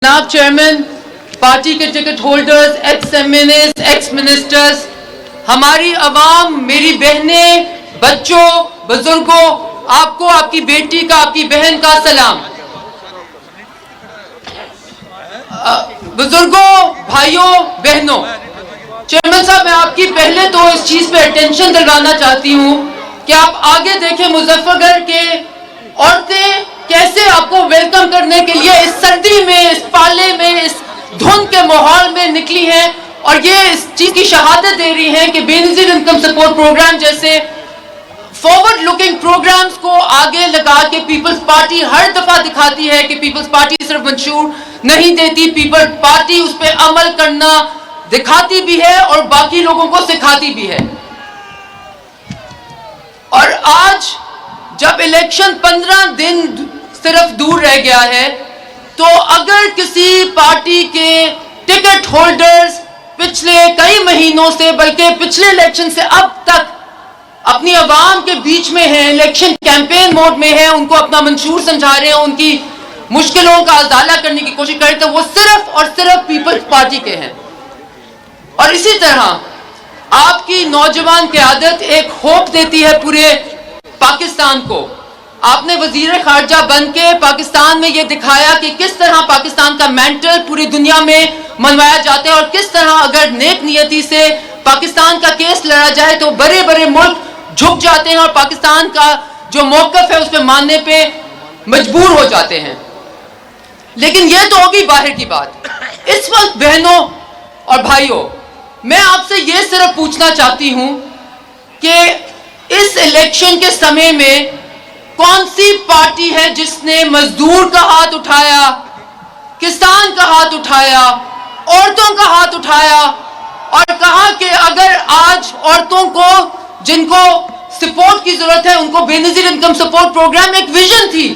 जनाब chairman, party के ticket holders, x MNS, x ministers, हमारी अवाम, मेरी बहनें, बच्चों, बुजुर्गों, आपको आपकी बेटी का, आपकी बहन का सलाम। बुजुर्गों, भाइयों, बहनों, चेयरमैन साहब, मैं आपकी पहले तो इस चीज पे अटेंशन दिलवाना चाहती हूँ कि आप आगे देखें मुजफ्फरगढ़ के औरतें कैसे आपको वेलकम करने के लिए इस सर्दी में, इस पाले में, इस धुंध के माहौल में निकली हैं और ये इस चीज की शहादत दे रही हैं कि बेनजीर इनकम सपोर्ट प्रोग्राम जैसे फॉरवर्ड लुकिंग प्रोग्राम्स को आगे लगा के पीपल्स पार्टी हर दफा दिखाती है कि पीपल्स पार्टी सिर्फ मंशूर नहीं देती, पीपल्स पार्टी उस पर अमल करना दिखाती भी है और बाकी लोगों को सिखाती भी है। और आज जब इलेक्शन 15 दिन सिर्फ दूर रह गया है, तो अगर किसी पार्टी के टिकट होल्डर्स पिछले कई महीनों से, बल्कि पिछले इलेक्शन से अब तक अपनी आवाम के बीच में हैं, इलेक्शन कैंपेन मोड में हैं, उनको अपना मंशूर समझा रहे हैं, उनकी मुश्किलों का अजाला करने की कोशिश कर रहे, तो वो सिर्फ और सिर्फ पीपल्स पार्टी के हैं। और इसी तरह आपकी नौजवान क़यादत एक होप देती है पूरे पाकिस्तान को। आपने वजीर खारजा बन के पाकिस्तान में ये दिखाया कि किस तरह पाकिस्तान का मेंटल पूरी दुनिया में मनवाया जाता है और किस तरह अगर नेक नियति से पाकिस्तान का केस लड़ा जाए तो बड़े बड़े मुल्क झुक जाते हैं और पाकिस्तान का जो मौकफ है उस पर मानने पे मजबूर हो जाते हैं। लेकिन ये तो होगी बाहर की बात। इस वक्त बहनों और भाइयों, मैं आपसे ये सिर्फ पूछना चाहती हूं कि इस इलेक्शन के समय में कौन सी पार्टी है जिसने मजदूर का हाथ उठाया, किसान का हाथ उठाया, औरतों का हाथ उठाया और कहा कि अगर आज औरतों को जिनको सपोर्ट की जरूरत है उनको बेनजीर इनकम सपोर्ट प्रोग्राम एक विजन थी।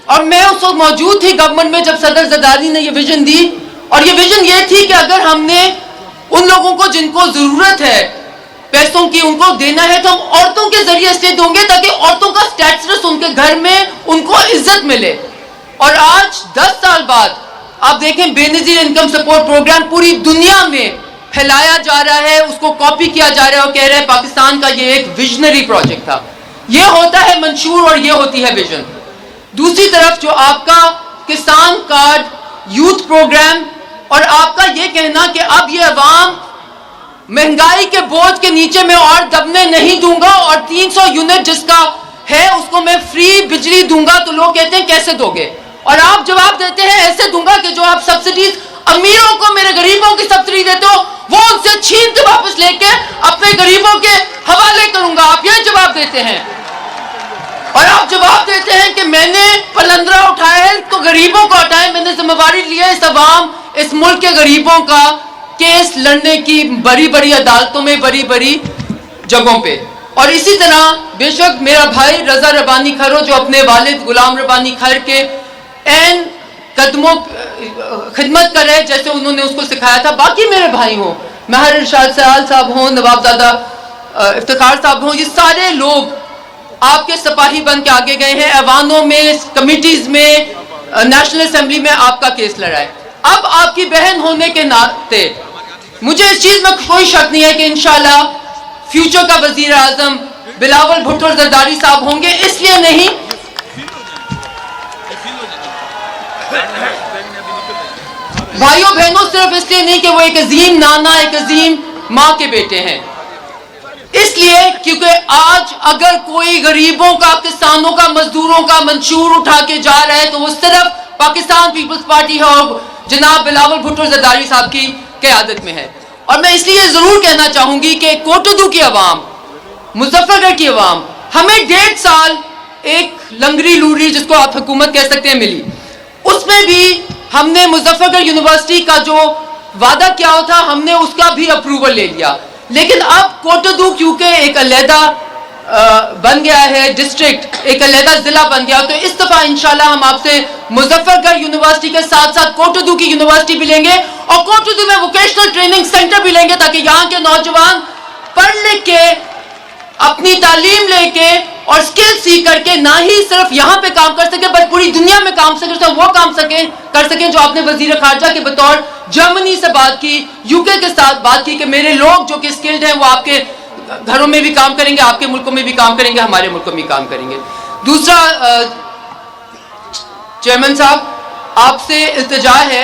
और मैं उस वक्त मौजूद थी गवर्नमेंट में जब सदर जरदारी ने यह विजन दी और ये विजन ये थी कि अगर हमने उन लोगों को जिनको जरूरत है पैसों की उनको देना है तो हम औरतों के जरिए इसलिए देंगे ताकि औरतों का स्टेटस उनके घर में उनको इज्जत मिले। और आज 10 साल बाद आप देखें बेनजीर इनकम सपोर्ट प्रोग्राम पूरी दुनिया में फैलाया जा रहा है, उसको कॉपी किया जा रहा है और कह रहे हैं पाकिस्तान का ये एक विजनरी प्रोजेक्ट था। ये होता है मंशूर और ये होती है विजन। दूसरी तरफ जो आपका किसान कार्ड, यूथ प्रोग्राम और आपका ये कहना कि अब ये अवाम महंगाई के बोझ के नीचे मैं और दबने नहीं दूंगा और 300 यूनिट जिसका है उसको मैं फ्री बिजली दूंगा, तो लोग कहते हैं कैसे दोगे? और आप जवाब देते हैं ऐसे दूंगा कि जो आप सब्सिडीज अमीरों को, मेरे गरीबों की सब्सिडी देते हो वो उनसे छीन के वापस लेके अपने गरीबों के हवाले करूंगा। आप यही जवाब देते हैं। और आप जवाब देते हैं कि मैंने पलंदरा उठाया है तो गरीबों को हटाए, मैंने जिम्मेवारी ली है इस अवाम, इस मुल्क के गरीबों का केस लड़ने की बड़ी बड़ी अदालतों में, बड़ी बड़ी जगहों पे। और इसी तरह बेशक मेरा भाई रजा रबानी खर जो अपने वालिद गुलाम रबानी खर के एन कदमों खिदमत करे जैसे उन्होंने उसको सिखाया था, बाकी मेरे भाई हों, महर इरशाद सयाल साहब हों, नवाबजादा इफ्तिखार साहब हों, ये सारे लोग आपके सिपाही बन के आगे गए हैं, ऐवानों में, कमिटीज में, नेशनल असेंबली में आपका केस लड़ाए। अब आपकी बहन होने के नाते मुझे इस चीज में कोई शक नहीं है कि इंशाल्लाह फ्यूचर का वजीर आजम बिलावल भुट्टो जरदारी साहब होंगे। इसलिए नहीं, भाइयों बहनों, सिर्फ इसलिए नहीं कि वो एक अजीम नाना, एक अजीम माँ के बेटे हैं, इसलिए क्योंकि आज अगर कोई गरीबों का, किसानों का, मजदूरों का मंशूर उठा के जा रहा है तो वो सिर्फ पाकिस्तान पीपल्स पार्टी है और जनाब बिलावल भुट्टो जरदारी साहब की क़यादत में है। और मैं इसलिए जरूर कहना चाहूंगी कि कोटदू की अवाम, मुजफ्फरगढ़ की अवाम, हमें 1.5 साल एक लंगरी लूरी जिसको आप हुकूमत कह सकते हैं मिली, उसमें भी हमने मुजफ्फरगढ़ यूनिवर्सिटी का जो वादा किया था हमने उसका भी अप्रूवल ले लिया। लेकिन अब कोटदू क्योंकि एक अलहदा बन गया है डिस्ट्रिक्ट, एक अलहदा जिला बन गया, तो इस दफा इंशाल्लाह हम आपसे मुजफ्फरगढ़ यूनिवर्सिटी के साथ साथ कोटदू की यूनिवर्सिटी भी लेंगे और कोटदू में वोकेशनल ट्रेनिंग सेंटर भी लेंगे ताकि यहाँ के नौजवान पढ़ लिख के अपनी तालीम लेके اور स्किल सीख करके ना ही सिर्फ यहाँ पे काम कर सके बट पूरी दुनिया में काम सके, वो काम कर सके जो आपने वजीर खारजा के बतौर जर्मनी से बात की, यूके के साथ बात की कि मेरे लोग जो कि स्किल्ड हैं वो आपके घरों में भी काम करेंगे, आपके मुल्कों में भी काम करेंगे, हमारे मुल्कों में भी काम करेंगे। दूसरा चेयरमैन साहब आपसे इल्तिजा है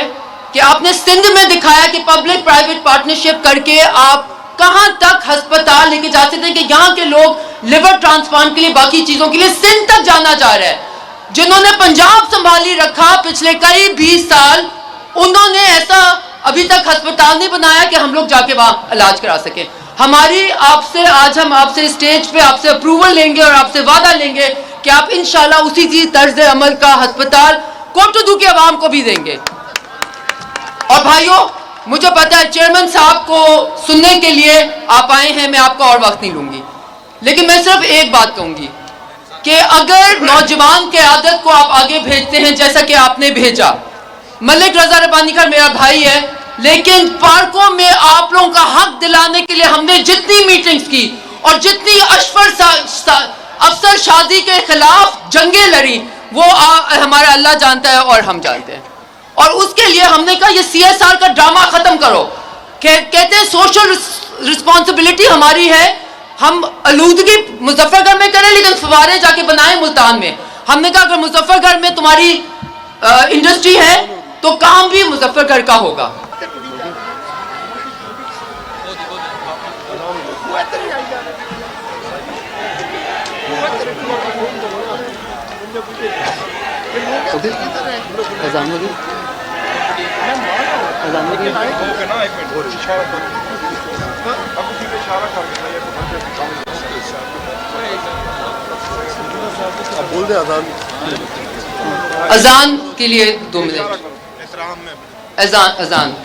कि आपने सिंध में दिखाया कि पब्लिक प्राइवेट पार्टनरशिप करके आप कहां तक अस्पताल लेके जा सकते हैं कि यहाँ के लोग लिवर ट्रांसप्लांट के लिए, बाकी चीजों के लिए सिंध तक जाना जा रहा है। जिन्होंने पंजाब संभाली रखा पिछले कई 20 साल, उन्होंने ऐसा अभी तक अस्पताल नहीं बनाया कि हम लोग जाके वहां इलाज करा सके। हमारी आपसे आज हम आपसे स्टेज पे आपसे अप्रूवल लेंगे और आपसे वादा लेंगे कि आप इंशाल्लाह उसी चीज तर्ज अमल का अस्पताल कोटुदू के अवाम को भी देंगे। और भाइयों, मुझे पता है चेयरमैन साहब को सुनने के लिए आप आए हैं, मैं आपका और वक्त नहीं लूंगी, लेकिन मैं सिर्फ एक बात कहूंगी कि अगर नौजवान के आदत को आप आगे भेजते हैं जैसा कि आपने भेजा, मलिक रजा रब्बानी का मेरा भाई है, लेकिन पार्कों में आप लोगों का हक दिलाने के लिए हमने जितनी मीटिंग्स की और जितनी अफसर शादी के खिलाफ जंगें लड़ी वो हमारा अल्लाह जानता है और हम जानते हैं। और उसके लिए हमने कहा ये CSR का ड्रामा खत्म करो। कहते हैं सोशल रिस्पॉन्सिबिलिटी हमारी है, हम आलूदगी मुजफ्फरगढ़ में करें लेकिन फवारे जाके बनाएं मुल्तान में। हमने कहा अगर मुजफ्फरगढ़ में तुम्हारी इंडस्ट्री है तो काम भी मुजफ्फरगढ़ का होगा। अजान के लिए 2 मिनट, अजान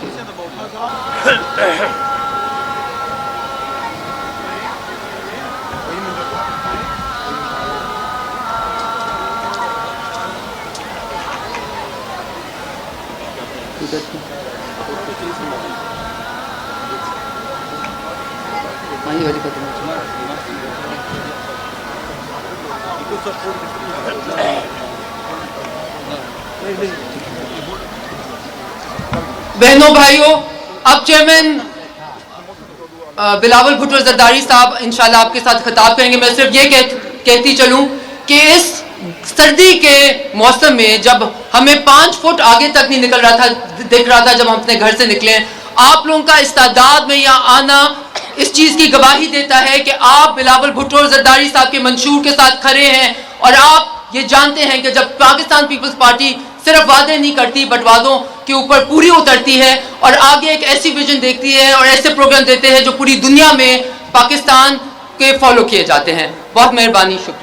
बहनों भाइयों, अब चेयरमैन बिलावल भुट्टो जरदारी साहब इंशाल्लाह आपके साथ खिताब करेंगे। मैं सिर्फ ये कहती चलूं कि इस सर्दी के मौसम में जब हमें 5 फुट आगे तक नहीं दिख रहा था जब हम अपने घर से निकले, आप लोगों का इस्तादाद में यहाँ आना इस चीज की गवाही देता है कि आप बिलावल भुट्टो जरदारी साहब के मंशूर के साथ खड़े हैं और आप ये जानते हैं कि जब पाकिस्तान पीपल्स पार्टी सिर्फ वादे नहीं करती बट वादों के ऊपर पूरी उतरती है और आगे एक ऐसी विजन देखती है और ऐसे प्रोग्राम देते हैं जो पूरी दुनिया में पाकिस्तान के फॉलो किए जाते हैं। बहुत मेहरबानी, शुक्रिया।